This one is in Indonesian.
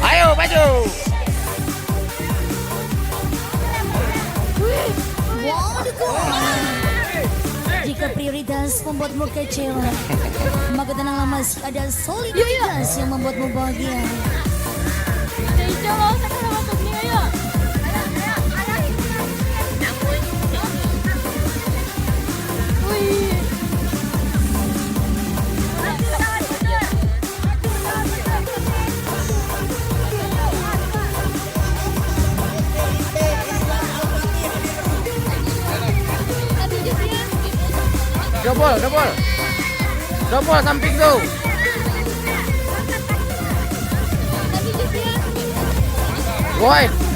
Ayo maju. Jika prioritas membuatmu kecewa, maka tenanglah, masih ada soliditas yang membuatmu bahagia. Double samping tuh. Woi.